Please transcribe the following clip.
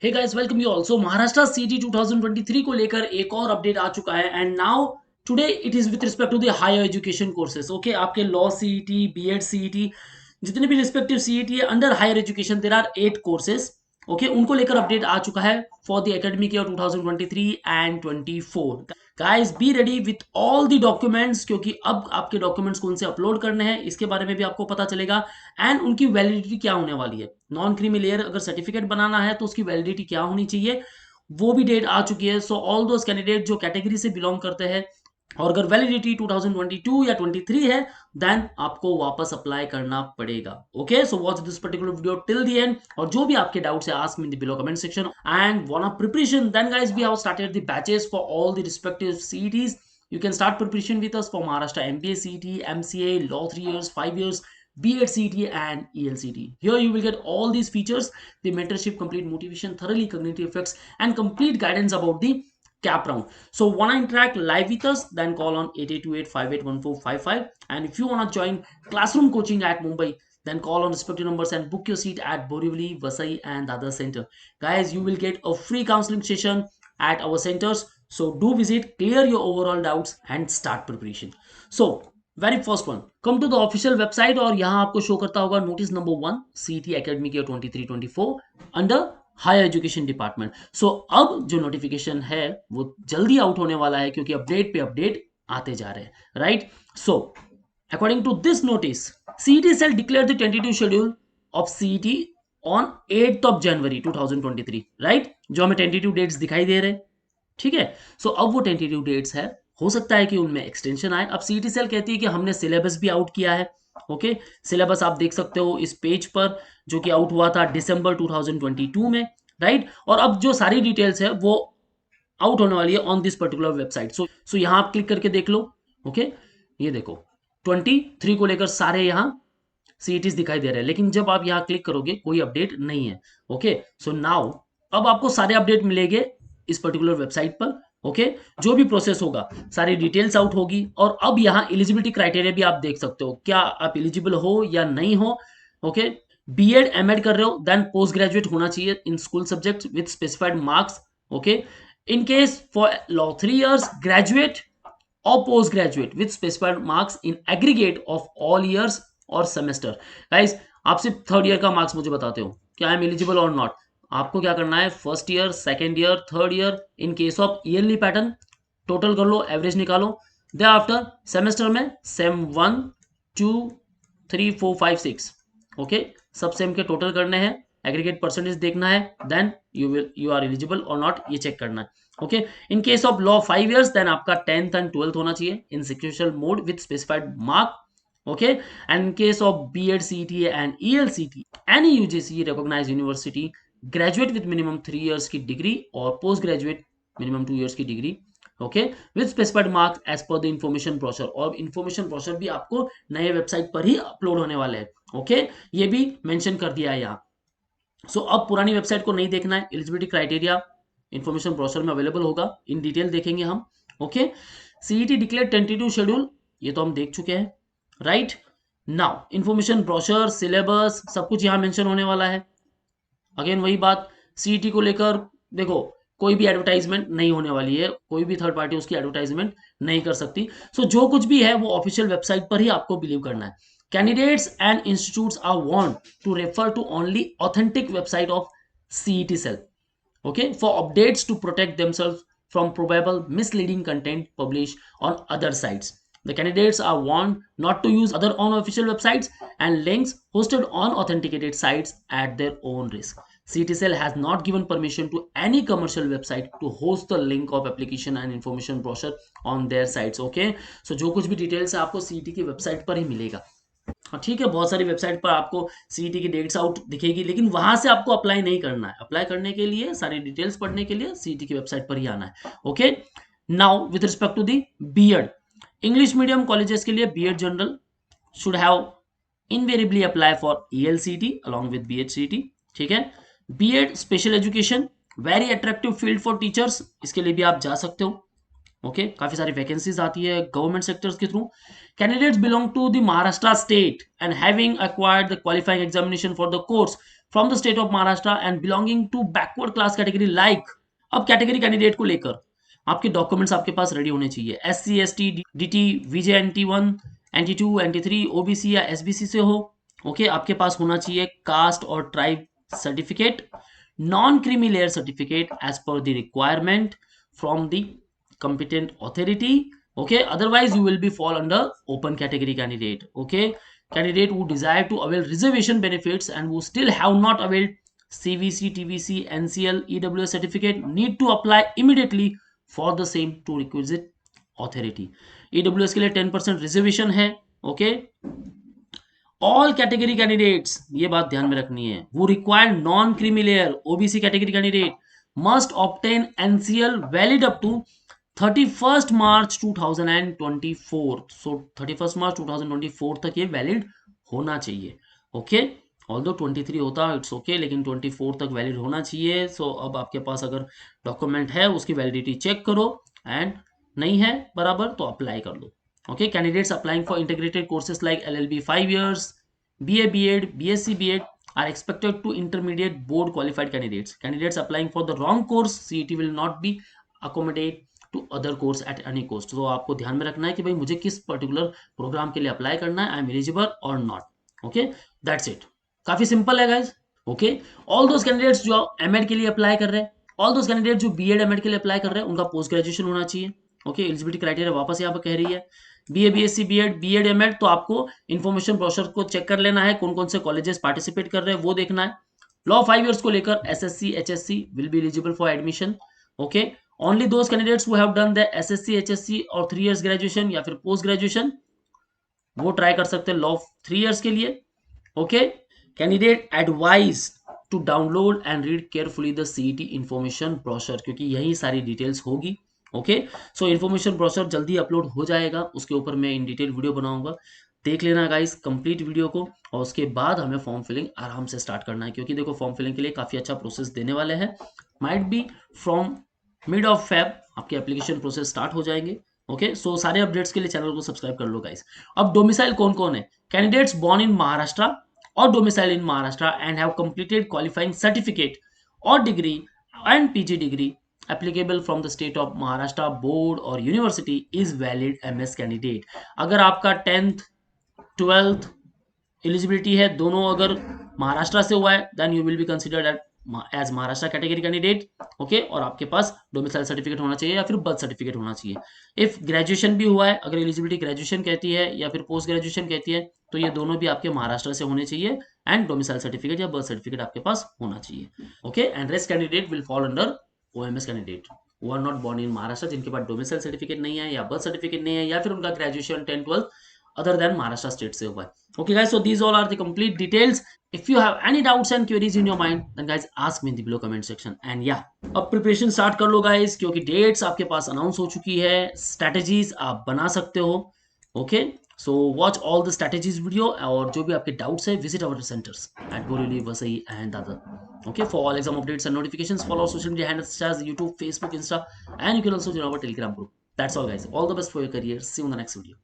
Hey guys welcome you also. Maharashtra CET 2023 को लेकर एक और अपडेट आ चुका है and now today it is with respect to the higher education courses. Okay, आपके लॉ सीईटी, बीएड सीईटी, जितने भी रिस्पेक्टिव सीईटी है under higher education there are 8 courses. Okay, उनको लेकर अपडेट आ चुका है for the academic year 2023 and 24। Guys be ready with all the documents, क्योंकि अब आपके डॉक्यूमेंट्स कौन से अपलोड करने हैं इसके बारे में भी आपको पता चलेगा एंड उनकी वैलिडिटी क्या होने वाली है। नॉन क्रीमी लेयर अगर सर्टिफिकेट बनाना है तो उसकी वैलिडिटी क्या होनी चाहिए, वो भी डेट आ चुकी है। सो ऑल दोस कैंडिडेट जो कैटेगरी से बिलोंग करते हैं और अगर वैलिडिटी 2022 या 23 है देन आपको वापस अप्लाई करना पड़ेगा। Okay, so watch this particular video till the end, और जो भी आपके डाउट्स है ask me in the below comment section and want preparation then guys we have started the batches for all the respective CETs. You can start preparation with us for Maharashtra MBA CET, MCA, Law 3 years, 5 years, B.Ed CET and ELCT. Here you will get all these features, the mentorship, complete motivation, thoroughly cognitive effects and complete guidance about the cap round. So wanna interact live with us, then call on 8828581455, and if you wanna join classroom coaching at Mumbai, then call on respective numbers and book your seat at Borivali, Vasai and Dadar Center. Guys, you will get a free counseling session at our centers. So do visit, clear your overall doubts and start preparation. So very first one, come to the official website और यहाँ आपको show करता होगा notice number 1 CT academic year 23-24 under higher education department. So अब जो notification है वो जल्दी आउट होने वाला है क्योंकि अपडेट पे अपडेट आते जा रहे हैं, right. So according to this notice, CET cell declare the tentative schedule of CET on 8th of January 2023, right. जो हमें टेंटेटिव डेट्स दिखाई दे रहे हैं, ठीक है। सो अब वो टेंटेटिव डेट्स है, हो सकता है कि उनमें एक्सटेंशन आए। अब सीईटी सेल कहती है कि हमने सिलेबस भी आउट किया है। ओके, सिलेबस आप देख सकते हो इस पेज पर, जो कि आउट हुआ था दिसंबर 2022 में, राइट। और अब जो सारी डिटेल्स है वो आउट होने वाली है ऑन दिस पर्टिकुलर वेबसाइट। सो यहां आप क्लिक करके देख लो। ओके, ये देखो 23 को लेकर सारे यहाँ सीईटीज दिखाई दे रहे हैं, लेकिन जब आप यहाँ क्लिक करोगे कोई अपडेट नहीं है। ओके, सो नाउ अब आपको सारे अपडेट मिलेंगे इस पर्टिकुलर वेबसाइट पर। ओके, जो भी प्रोसेस होगा सारी डिटेल्स आउट होगी। और अब यहाँ एलिजिबिलिटी क्राइटेरिया भी आप देख सकते हो, क्या आप एलिजिबल हो या नहीं हो। ओके, बीएड एमएड कर रहे हो देन पोस्ट ग्रेजुएट होना चाहिए in school subject with specified marks. Okay, in case for law 3 years graduate or postgraduate with specified marks in aggregate of all years और सेमेस्टर। गाइस आप सिर्फ third year का marks मुझे बताते हो, क्या आई एम एलिजिबल और not. आपको क्या करना है, first year, second year, third year, in case of yearly pattern total कर लो, एवरेज निकालो। दे आफ्टर सेमेस्टर में सेम 1 2 3 4 5 6, ओके, सब सेम के टोटल करने हैं, एग्रीगेट परसेंटेज देखना है, देन यू आर एलिजिबल और नॉट ये चेक करना है। Okay, in case of law 5 years then आपका 10th एंड 12th होना चाहिए in sequential mode with specified mark. Okay, and in case of B.Ed CET and ELCT, any UGC recognized university graduate with minimum 3 years की degree और post graduate minimum 2 years की degree, okay, with specified marks as per the information brochure. और information brochure भी आपको नए website पर ही upload होने वाले हैं। ओके, ये भी मेंशन कर दिया है यहाँ। सो अब पुरानी वेबसाइट को नहीं देखना है, एलिजिबिलिटी क्राइटेरिया इंफॉर्मेशन ब्रोशर में अवेलेबल होगा, इन डिटेल देखेंगे हम। Okay, CET declare tentative schedule, ये तो हम देख चुके हैं, right. Now information brochure, syllabus, सब कुछ यहां मेंशन होने वाला है। अगेन वही बात, सीईटी को लेकर देखो कोई भी एडवर्टाइजमेंट नहीं होने वाली है, कोई भी थर्ड पार्टी उसकी एडवर्टाइजमेंट नहीं कर सकती। सो जो कुछ भी है वो ऑफिशियल वेबसाइट पर ही आपको बिलीव करना है। Candidates and institutes are want to refer to only authentic website of CET cell, okay, for updates to protect themselves from probable misleading content published on other sites. The candidates are warned not to use other unofficial websites and links hosted on authenticated sites at their own risk. CTCL has not given permission to any commercial website to host the link of application and information brochure on their sites. Okay, so जो कुछ भी details है आपको CET की website पर ही मिलेगा। हाँ ठीक है, बहुत सारी वेबसाइट पर आपको सीईटी की डेट्स आउट दिखेगी, लेकिन वहां से आपको अप्लाई नहीं करना है। अप्लाई करने के लिए, सारी डिटेल्स पढ़ने के लिए सीईटी की वेबसाइट पर ही आना है। Okay, now with respect to the BEd, English medium colleges के लिए BEd general should have invariably apply for ELCT along with BHCT, ठीक है। BEd special education very attractive field for teachers, इसके लिए भी आप जा सकते हो। ओके काफी सारी वैकेंसीज आती है गवर्नमेंट सेक्टर्स के थ्रू. Candidates belong to the Maharashtra state and having acquired the qualifying examination for the course from the state of Maharashtra and belonging to backward class category like. अब कैटेगरी कैंडिडेट को लेकर आपके डॉक्यूमेंट्स आपके पास ready होने चाहिए. SC ST DT VJ NT1 NT2 NT3 OBC या SBC से हो. ओके आपके पास होना चाहिए कास्ट और tribe certificate, non creamy layer certificate as per the requirement from the competent authority. Okay otherwise you will be fall under open category candidate. Okay candidate who desire to avail reservation benefits and who still have not availed CVC TVC NCL EWS certificate need to apply immediately for the same to requisite authority. EWS के लिए 10% reservation है. Okay all category candidates ये बात ध्यान में रखनी है वो required non creamy layer OBC category candidate must obtain NCL valid up to 31st March 2024. So 31st March 2024 तक ये वैलिड होना चाहिए. ओके ऑल्दो 23 होता इट्स ओके लेकिन 24 तक वैलिड होना चाहिए. सो अब आपके पास अगर डॉक्यूमेंट है उसकी वैलिडिटी चेक करो एंड नहीं है बराबर तो अप्लाई कर लो. Okay candidates applying for integrated courses like LLB 5 years BA BEd BSc BEd are expected to intermediate board qualified candidates. Candidates applying for the wrong course CET will not be accommodate to other course at any cost. तो आपको ध्यान में रखना है कि भाई मुझे किस पर्टिकुलर प्रोग्राम के लिए अप्लाई करना है, आई एम एलिजिबल और नॉट. Okay that's it. काफी सिंपल है guys. Okay all those candidates जो एमएड के लिए अप्लाई कर रहे हैं, ऑल दोज कैंडिडेट जो बीएड एमएड के लिए अप्लाई कर रहे हैं उनका पोस्ट ग्रेजुएशन होना चाहिए. ओके एलिजिबिलिटी क्राइटेरिया वापस यहाँ पर कह रही है BA BSc BEd BEd MEd. तो आपको इन्फॉर्मेशन ब्रोशर को चेक कर लेना है कौन कौन से कॉलेजेस पार्टिसिपेट कर रहे हैं वो देखना है. लॉ 5 इयर्स को लेकर SSC HSC will be eligible for admission. Okay only those candidates who have done the assessee HSC और 3 इयर्स ग्रेजुएशन या फिर पोस्ट ग्रेजुएशन वो ट्राई कर सकते हैं लॉ 3 इयर्स के लिए. Okay candidate advise to download and read carefully the CET information brochure क्योंकि यही सारी डिटेल्स होगी. ओके सो इन्फॉर्मेशन ब्रोशर जल्दी अपलोड हो जाएगा, उसके ऊपर मैं इन डिटेल वीडियो बनाऊंगा. देख लेना गाइस कंप्लीट वीडियो को और उसके बाद हमें फॉर्म फिलिंग आराम से स्टार्ट करना है क्योंकि देखो फॉर्म फिलिंग के लिए काफी अच्छा प्रोसेस देने वाले हैं. Might be from mid of Feb आपके एप्लीकेशन प्रोसेस स्टार्ट हो जाएंगे. ओके सो सारे अपडेट्स के लिए चैनल को सब्सक्राइब कर लो गाइस. अब डोमिसाइल कौन कौन है? कैंडिडेट्स बॉर्न इन महाराष्ट्र और domicile in Maharashtra and have completed qualifying certificate और degree and PG degree applicable from the state of Maharashtra board or university is valid MS candidate. अगर आपका 10th 12th एलिजिबिलिटी है दोनों अगर महाराष्ट्र से हुआ है then you will be considered as Maharashtra category candidate. Okay और आपके पास डोमिसाइल सर्टिफिकेट होना चाहिए या फिर बर्थ सर्टिफिकेट होना चाहिए. इफ ग्रेजुएशन भी हुआ है अगर एलिजिबिलिटी ग्रेजुएशन कहती है या फिर पोस्ट ग्रेजुएशन कहती है तो ये दोनों भी आपके महाराष्ट्र से होने चाहिए एंड डोमिसाइल सर्टिफिकेट या बर्थ सर्टिफिकेट आपके पास होना चाहिए. Okay and rest candidate will fall under OMS candidate वो are not born in Maharashtra जिनके पास डोमिसाइल सर्टिफिकेट नहीं है या बर्थ सर्टिफिकेट नहीं है या फिर उनका graduation 10 12 other than Maharashtra state से हुआ है. Okay guys so these all are the complete details. If you have any doubts and queries in your mind then guys ask me in the below comment section. And या अब preparation start कर लो guys क्योंकि dates आपके पास announce हो चुकी है. Strategies आप बना सकते हो. Okay so watch all the strategies video और जो भी आपके doubts है visit our centers at Borivali, Vasai and Dadar. Okay for all exam updates and notifications follow our social media handles such as YouTube, Facebook, Insta and you can also join our Telegram group. That's all guys. All the best for your career. See you in the next video.